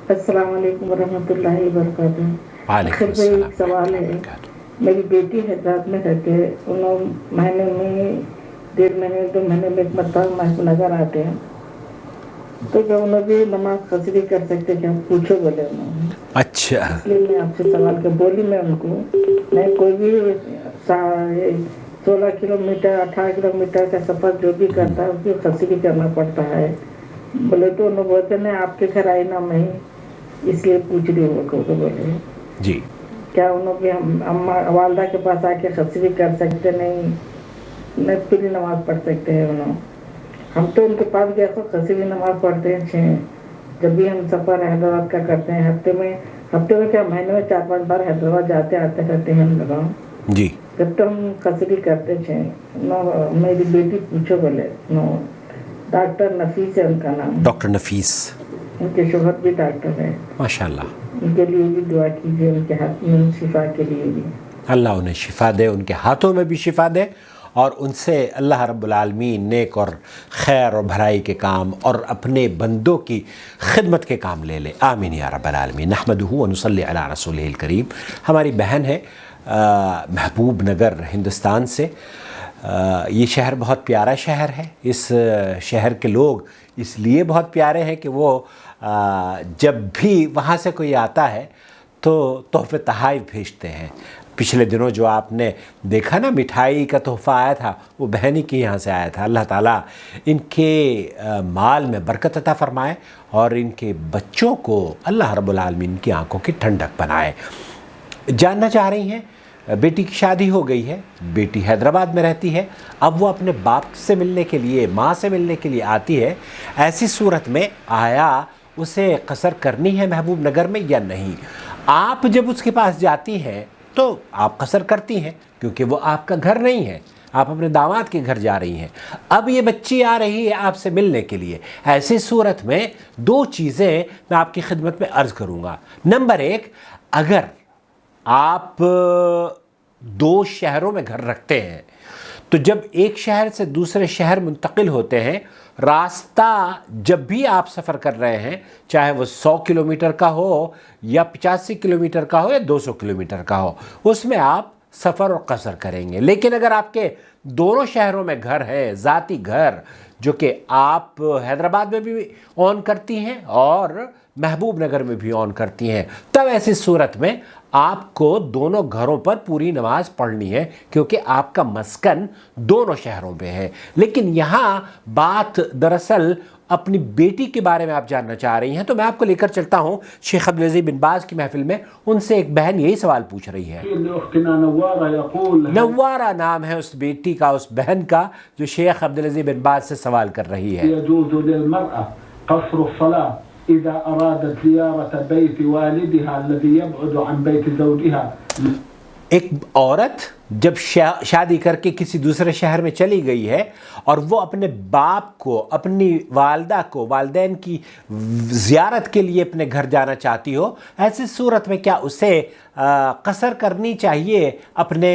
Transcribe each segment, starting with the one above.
السلام علیکم ورحمۃ اللہ وبرکاتہ. وعلیکم آخر میں السلام ایک سوال ہے. میری بیٹی حیدرآباد میں رہتے ہیں. انہوں مہینے میں 1.5 مہینے 2 مہینے میں ایک مرتبہ نظر آتے ہیں. تو کیا انہوں بھی نماز قصری کر سکتے کیا؟ پوچھو بولے انہوں. اچھا اس لیے میں آپ سے سوال کر بولی میں ان کو میں کوئی بھی 16 کلومیٹر 18 کلومیٹر کا سفر جو بھی کرتا ہے اس کی قصری کرنا پڑتا ہے. بولے تو انہوں بولتے نہیں آپ کے گھر آئی نا میں اس لیے پوچھ رہی ہوں کو بولے جی. کیا انہوں بھی ہم والدہ کے پاس آ کے قصری کر سکتے نہیں پوری نماز پڑھ سکتے ہیں انہوں. ہم تو ان کے پاس گئے تو قصری نماز پڑھتے ہیں. جب بھی ہم سفر حیدرآباد کا کرتے ہیں ہفتے میں کیا مہینے میں 4-5 بار حیدرآباد جاتے آتے رہتے ہیں ہم لوگ. جی. جب تو ہم قصری کرتے تھے. میری بیٹی پوچھو بولے ڈاکٹر نفیس ہے ان کا نام. ڈاکٹر نفیس. ان کے شوہر بھی ڈاکٹر ہے. ماشاء اللہ. ان کے لیے بھی دعا کیجیے. ان کے ہاتھ میں شفا کے لیے بھی اللہ انہیں شفا دے. ان کے ہاتھوں میں بھی شفا دے اور ان سے اللہ رب العالمین نیک اور خیر اور بھلائی کے کام اور اپنے بندوں کی خدمت کے کام لے لے. آمین یا رب العالمین. نحمدہ و نصلی علی رسولہ الکریم. ہماری بہن ہے محبوب نگر ہندوستان سے. یہ شہر بہت پیارا شہر ہے. اس شہر کے لوگ اس لیے بہت پیارے ہیں کہ وہ جب بھی وہاں سے کوئی آتا ہے تو تحفے تحائف بھیجتے ہیں. پچھلے دنوں جو آپ نے دیکھا نا مٹھائی کا تحفہ آیا تھا وہ بہنی کے یہاں سے آیا تھا. اللہ تعالیٰ ان کے مال میں برکت عطا فرمائے اور ان کے بچوں کو اللہ رب العالمین کی آنکھوں کی ٹھنڈک بنائے. جاننا چاہ رہی ہیں بیٹی کی شادی ہو گئی ہے. بیٹی حیدرآباد میں رہتی ہے. اب وہ اپنے باپ سے ملنے کے لیے ماں سے ملنے کے لیے آتی ہے. ایسی صورت میں آیا اسے قصر کرنی ہے محبوب نگر میں یا نہیں؟ آپ جب اس کے پاس جاتی ہیں تو آپ قصر کرتی ہیں کیونکہ وہ آپ کا گھر نہیں ہے. آپ اپنے داماد کے گھر جا رہی ہیں. اب یہ بچی آ رہی ہے آپ سے ملنے کے لیے. ایسی صورت میں 2 چیزیں میں آپ کی خدمت میں عرض کروں گا. نمبر 1، اگر آپ 2 شہروں میں گھر رکھتے ہیں تو جب ایک شہر سے دوسرے شہر منتقل ہوتے ہیں راستہ جب بھی آپ سفر کر رہے ہیں چاہے وہ 100 کلومیٹر کا ہو یا 85 کلومیٹر کا ہو یا 200 کلومیٹر کا ہو اس میں آپ سفر اور قصر کریں گے. لیکن اگر آپ کے دونوں شہروں میں گھر ہے ذاتی گھر جو کہ آپ حیدرآباد میں بھی آن کرتی ہیں اور محبوب نگر میں بھی آن کرتی ہیں تب ایسی صورت میں آپ کو دونوں گھروں پر پوری نماز پڑھنی ہے کیونکہ آپ کا مسکن دونوں شہروں پہ ہے. لیکن یہاں بات دراصل اپنی بیٹی کے بارے میں آپ جاننا چاہ رہی ہیں تو میں آپ کو لے کر چلتا ہوں شیخ عبدالعزیز بن باز کی محفل میں. ان سے ایک بہن یہی سوال پوچھ رہی ہے. نوارہ نام ہے اس بیٹی کا اس بہن کا جو شیخ عبدالعزیز بن باز سے سوال کر رہی ہے. يجوز للمرأة قصر الصلاة إذا أرادت زيارة بيت والدها الذي يبعد عن بيت زوجها. ایک عورت جب شادی کر کے کسی دوسرے شہر میں چلی گئی ہے اور وہ اپنے باپ کو اپنی والدہ کو والدین کی زیارت کے لیے اپنے گھر جانا چاہتی ہو ایسی صورت میں کیا اسے قصر کرنی چاہیے اپنے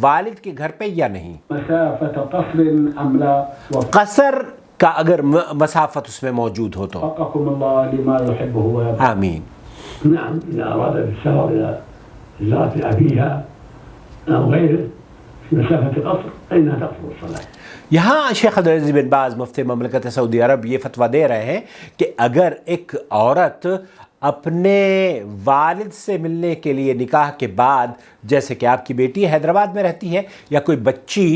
والد کے گھر پہ یا نہیں؟ مسافة قصر أم لا؟ قصر کا اگر مسافت اس میں موجود ہو تو. وفقكم الله لما يحبه ويرضى. آمین. نعم إذا أرادت السفر إلى زيارة أبيها أو غيره في مسافة قصر فإنها تقصر الصلاة. یہاں شیخ عبدالعزیز بن باز مفتی مملکت سعودی عرب یہ فتویٰ دے رہے ہیں کہ اگر ایک عورت اپنے والد سے ملنے کے لیے نکاح کے بعد جیسے کہ آپ کی بیٹی حیدرآباد میں رہتی ہے یا کوئی بچی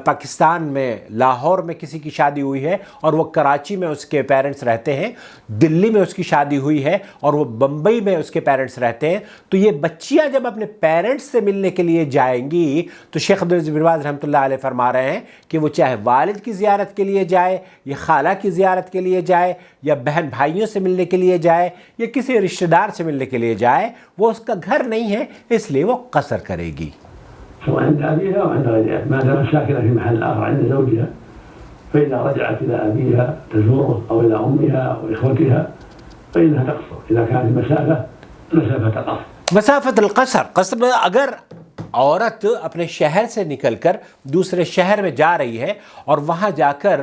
پاکستان میں لاہور میں کسی کی شادی ہوئی ہے اور وہ کراچی میں اس کے پیرنٹس رہتے ہیں دلی میں اس کی شادی ہوئی ہے اور وہ بمبئی میں اس کے پیرنٹس رہتے ہیں تو یہ بچیاں جب اپنے پیرنٹس سے ملنے کے لیے جائیں گی تو شیخ عبدالعزیز بن باز رحمۃ اللہ علیہ فرما رہے ہیں کہ وہ چاہے والد کی زیارت کے لیے جائے یا خالہ کی زیارت کے لیے جائے یا بہن بھائیوں سے ملنے کے لیے جائے یا کسی رشتہ دار سے ملنے کے لیے جائے وہ اس کا گھر نہیں ہے اس لیے وہ قصر کرے گی. سواء عند أبيها أو عند غيرها ما دامت ساكنة في محل آخر عند زوجها فإذا رجعت إلى أبيها تزوره أو إلى أمها أو إخوتها فإنها تقصر إذا كانت مسافة قصر. مسافت القصر قصر اگر عورت اپنے شہر سے نکل کر دوسرے شہر میں جا رہی ہے اور وہاں جا کر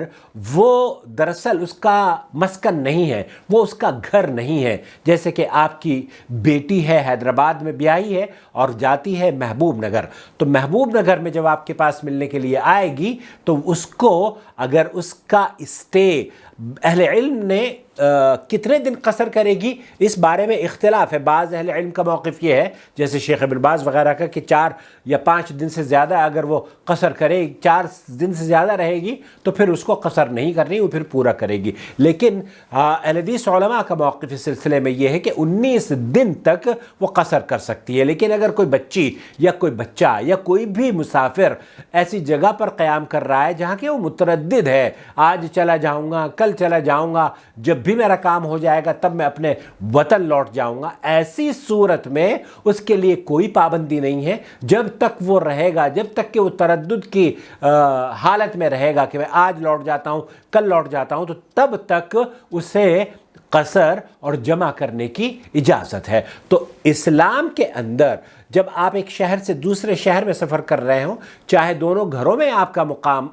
وہ دراصل اس کا مسکن نہیں ہے، وہ اس کا گھر نہیں ہے. جیسے کہ آپ کی بیٹی ہے حیدرآباد میں بیاہی ہے اور جاتی ہے محبوب نگر، تو محبوب نگر میں جب آپ کے پاس ملنے کے لیے آئے گی تو اس کو اگر اس کا اسٹے اہل علم نے کتنے دن قصر کرے گی اس بارے میں اختلاف ہے. بعض اہل علم کا موقف یہ ہے جیسے شیخ ابن باز وغیرہ کا کہ 4 یا 5 دن سے زیادہ اگر وہ قصر کرے، 4 دن سے زیادہ رہے گی تو پھر اس کو قصر نہیں کرنی، وہ پھر پورا کرے گی. لیکن اہل حدیث علماء کا موقف اس سلسلے میں یہ ہے کہ 19 دن تک وہ قصر کر سکتی ہے. لیکن اگر کوئی بچی یا کوئی بچہ یا کوئی بھی مسافر ایسی جگہ پر قیام کر رہا ہے جہاں کہ وہ متردد ہے، آج چلا جاؤں گا، کل چلا جاؤں گا، جب بھی میرا کام ہو جائے گا تب میں اپنے وطن لوٹ جاؤں گا، ایسی صورت میں اس کے لیے کوئی پابندی نہیں ہے. جب تک وہ رہے گا، جب تک کہ وہ تردد کی حالت میں رہے گا کہ میں آج لوٹ جاتا ہوں، کل لوٹ جاتا ہوں، تو تب تک اسے قصر اور جمع کرنے کی اجازت ہے. تو اسلام کے اندر جب آپ ایک شہر سے دوسرے شہر میں سفر کر رہے ہوں، چاہے دونوں گھروں میں آپ کا مقام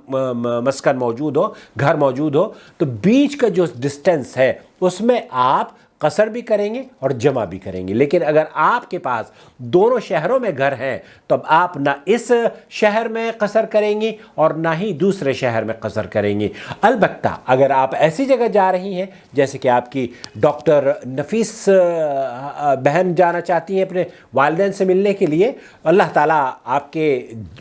مسکن موجود ہو، گھر موجود ہو، تو بیچ کا جو ڈسٹینس ہے اس میں آپ قصر بھی کریں گے اور جمع بھی کریں گے. لیکن اگر آپ کے پاس دونوں شہروں میں گھر ہیں تو اب آپ نہ اس شہر میں قصر کریں گی اور نہ ہی دوسرے شہر میں قصر کریں گی. البتہ اگر آپ ایسی جگہ جا رہی ہیں جیسے کہ آپ کی ڈاکٹر نفیس بہن جانا چاہتی ہیں اپنے والدین سے ملنے کے لیے، اللہ تعالیٰ آپ کے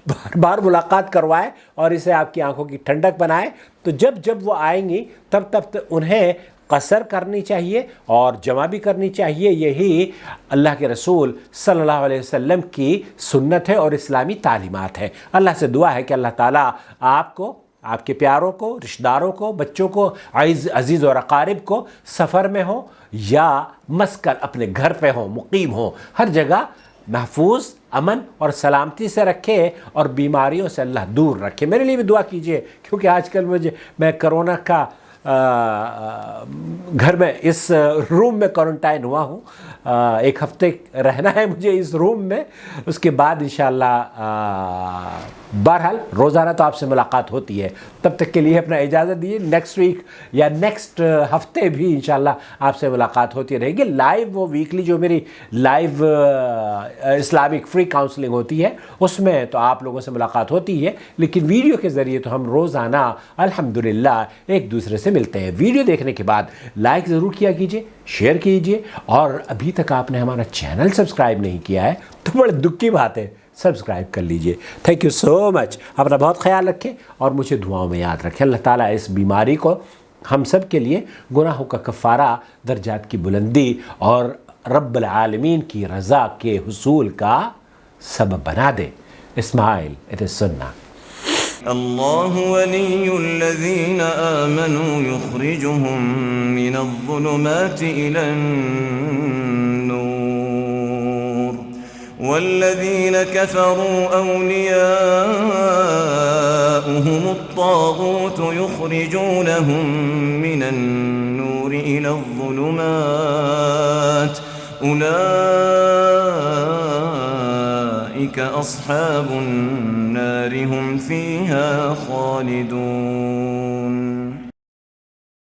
بار بار ملاقات کروائے اور اسے آپ کی آنکھوں کی ٹھنڈک بنائے، تو جب وہ آئیں گی تب انہیں قصر کرنی چاہیے اور جمع بھی کرنی چاہیے. یہی اللہ کے رسول صلی اللہ علیہ وسلم کی سنت ہے اور اسلامی تعلیمات ہے. اللہ سے دعا ہے کہ اللہ تعالیٰ آپ کو، آپ کے پیاروں کو، رشتہ داروں کو، بچوں کو، عزیز اور اقارب کو سفر میں ہوں یا مسکن اپنے گھر پہ ہوں، مقیم ہوں، ہر جگہ محفوظ، امن اور سلامتی سے رکھے اور بیماریوں سے اللہ دور رکھے. میرے لیے بھی دعا کیجئے کیونکہ آج کل میں کرونا کا گھر میں اس روم میں کوارنٹائن ہوا ہوں. 1 ہفتے رہنا ہے مجھے اس روم میں، اس کے بعد انشاءاللہ بہرحال روزانہ تو آپ سے ملاقات ہوتی ہے. تب تک کے لیے اپنا اجازت دیجیے. نیکسٹ ویک یا نیکسٹ ہفتے بھی انشاءاللہ آپ سے ملاقات ہوتی رہے گی. لائیو وہ ویکلی جو میری لائیو اسلامک فری کاؤنسلنگ ہوتی ہے اس میں تو آپ لوگوں سے ملاقات ہوتی ہے، لیکن ویڈیو کے ذریعے تو ہم روزانہ الحمدللہ ایک دوسرے سے ملتے ہیں. ویڈیو دیکھنے کے بعد لائک ضرور کیا کیجئے، شیئر کیجئے، اور ابھی تک آپ نے ہمارا چینل سبسکرائب نہیں کیا ہے تو بڑے دکھ کی بات ہے، سبسکرائب کر لیجئے. تھینک یو سو مچ. اپنا بہت خیال رکھیں اور مجھے دعاؤں میں یاد رکھیں. اللہ تعالیٰ اس بیماری کو ہم سب کے لیے گناہوں کا کفارہ، درجات کی بلندی اور رب العالمین کی رضا کے حصول کا سبب بنا دے. اسماعیل اٹ از سنہ. الله ولي الذين آمنوا يخرجهم من الظلمات إلى النور والذين كفروا أولياؤهم الطاغوت يخرجونهم من النور إلى الظلمات أولئك أصحاب النار هم فيها خالدون.